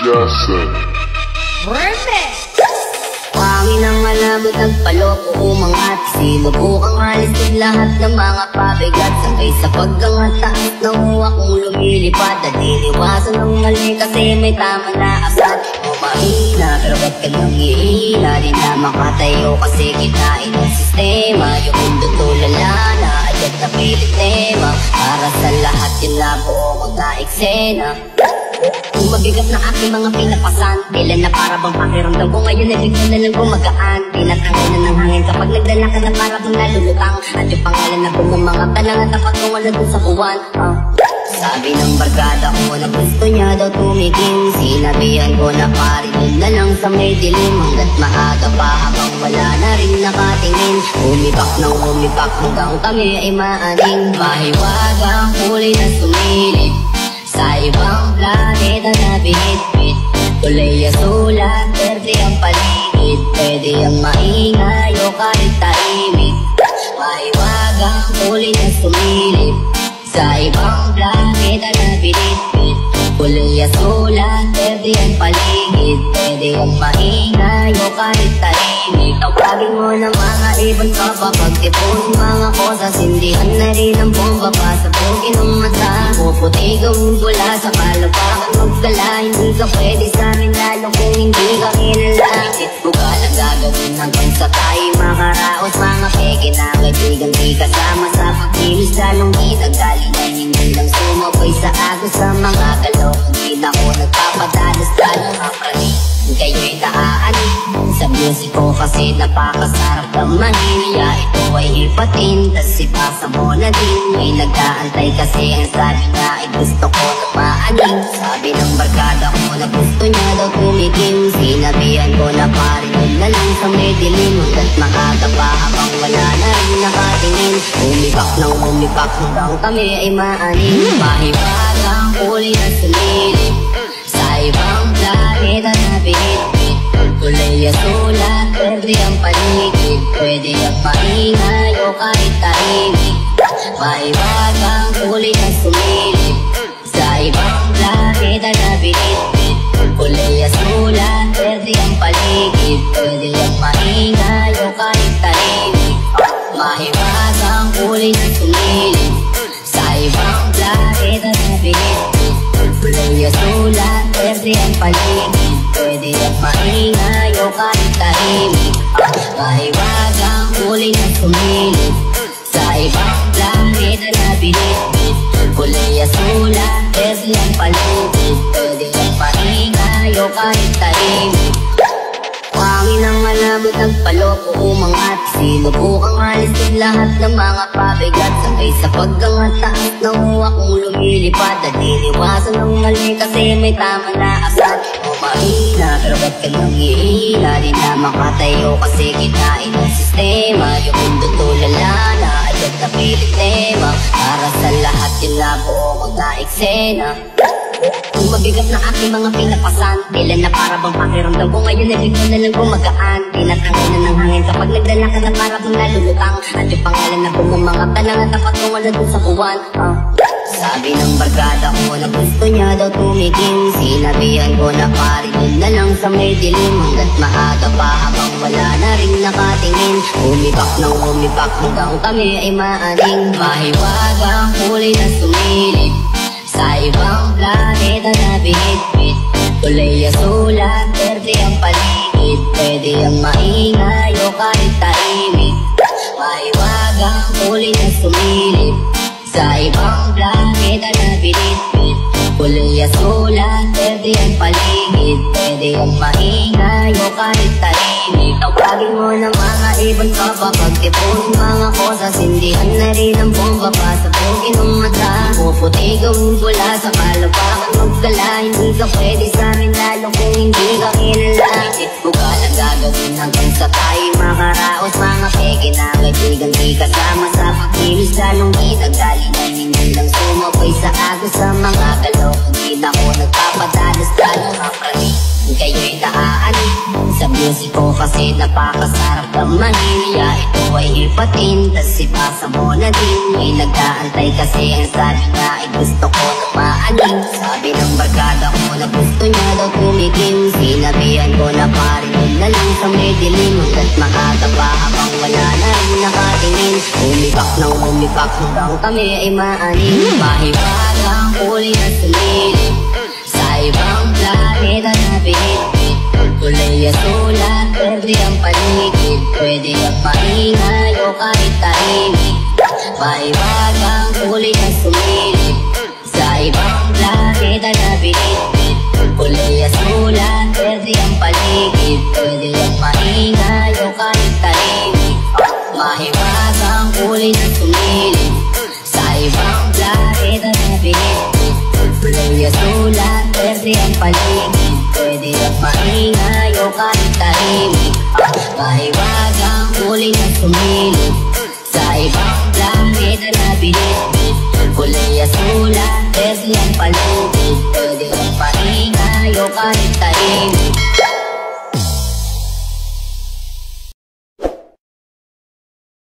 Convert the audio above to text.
Jason. Pangin ang malabot nagpaloko umangat. Sinubukang alisin lahat ng mga pabigat. Sabay sa pagkangataas na huwa kong lumilipad. At iniwasan ng mali kasi may tama na asat. Mahina pero ba't ka nang ihina? Di na makatayo kasi kinain ng sistema. Yung mundo tulala na agad na pilit tema. Para sa lahat yun na buo kong na-eksena. Kung mabigat na aking mga pinapasan, tila na para bang pakiramdam ko ngayon ay bigla na lang gumagaan. Tinatangay na ng hangin kapag nagdala ka na para bang nalulutang. At yung pangalan na bumamangat na lang at tapat ko wala dun sa buwan. Sabi ng barkada ko na gusto niya daw tumigil. Sinabihan ko na pari dun na lang sa may dilim. Hanggat maaga pa habang wala na rin nakatingin. Umipak ng umipak hanggang kami ay maaning. Mahiwagang huli na sumilip sa ibang planeta na binitbit. Kulay sulat, berde ang paligid. Pwede ang maingay o kahit tahimik. Mahiwagang huli na sumilip sa ibang planeta na binitbit. Kulay sulat, berde ang paligid. Pwede ang maingay o kahit tahimik. Tawagin mo ng mga ibang tropa. Pagtipon mga kosas, sindihan na rin ang bomba. Pasabugin ng mata, puputi gawin bula sa kalapakan magdala. Hindi ka pwede sa amin lalo kung hindi ka kilala. Buka lang gagawin hanggang sa tayo makaraos. Mga peke na kaibigan di kasama sa pagkilos. Lalong itagaling na hindi lang sumabay sa agos. Sa mga galaw, hindi na ko nagpapadalos. Lalong aprali, kayo'y naaanin sa music ko kasi napakasarap ng manilya. Ito ay hipatin, tas ipasa mo na din. May nag-aantay kasi ang sabi niya ay gusto ko na maaning. Sabi ng barkada ko na gusto niya daw tumigil. Sinabihan ko na pari dun na lang sa may dilim. Hanggat maaga pa habang wala na rin nakatingin. Umipak ng umipak hanggang kami ay maaning. Mahiwagang huli na sumilip sa ibang planeta na binitbit. Kulay sulat, berde ang paligid. Pwede ang maingay o kahit tahimik. Mahiwagang huli na sumilip sa ibang planeta na binitbit. Kulay sulat, berde ang paligid. Pwede ang maingay o kahit tahimik. Mahiwagang huli na sumilip sa ibang planeta na binitbit. Kulay sulat, berde ang paligid. Pwede ang maingay o kahit tahimik. Mahiwagang huli na sumilip sa ibang planeta na binitbit. Kulay sulat, berde ang paligid. Pwede ang maingay o kahit tahimik. Pangin ang malabot nagpaloko umangat. Sinubukang alisin lahat ng mga pabigat. Sabay sa pagkangataas na huwa kong lumilipad. At iniwasan ng mali kasi may tama na asat. Mahina pero ba't ka nang ihina? Di na makatayo kasi kinain ng sistema. Yung mundo tulala na agad na pilit tema. Para sa lahat yun na buo kong na-eksena. Kung mabigat na aking mga pinapasan, tila na para bang pakiramdam ko ngayon ay bigla na lang gumagaan. Tinatangay na ng hangin kapag nagdala ka na para bang nalulutang. At yung pangalan na bumamangat na lang at tapat ko wala dun sa buwan. Sabi ng barkada ko na gusto niya daw tumigil. Sinabihan ko na pari dun na lang sa may dilim. Hanggat maaga pa habang wala na rin nakatingin. Umipak ng umipak hanggang kami ay maaning. Mahiwagang huli na sumilip sa ibang planeta na binitbit. Kulay sulat, berde ang paligid. Pwede ang maingay o kahit tahimik. Mahiwagang huli na sumilip sa ibang planeta na binitbit. Kulay sulat, berde ang paligid. Pwede ang maingay o kahit tahimik. Tawagin mo ng mga ibang tropa. Pagtipon mga kosas, sindihan na rin ang bomba. Pasabugin ng mata, puputi gawin bula sa kalapakan magdala. Hindi ka pwede sa amin lalo kung hindi ka kilala. Buka lang gagawin hanggang sa tayo makaraos. Mga peke na kaibigan di kasama sa pagkilos. Lalong itagaling na hindi lang sumabay sa agos. Sa mga galaw, hindi na ko nagpapadalos. Lalong aprali, kayo'y naaanin sa music ko kasi napakasarap ng manilya. Ito ay hipatin, tas ipasa mo na din. May nag-aantay kasi ang sabi niya ay gusto ko na maaning. Sabi ng barkada ko na gusto niya daw tumikim. Sinabihan ko na pare na lang sa may dilim, hanggat maaga pa habang wala na rin nakatingin. Umibak hanggang kami ay maanin. Mahiwagang huli na sumilip sa ibang planeta na pinipit. Kulay at sulat, pwede ang paligid, pwede ang maingay o kahit tahimik. Mahiwagang huli na sumilip sa ibang planeta na pinipit. Kulay at sulat, pwede ang paligid, pwede ang maingay o kahit tahimik. Mahiwagang huli na sumilip sa ibang planeta na pinipit. Kulay at sulat, pwede ang paligid, pwede ang maingay o kahit tahimik. Mahiwagang huli na sumilip sa ibang planeta na pinipit. Kulay at sulat, pwede ang paligid, pwede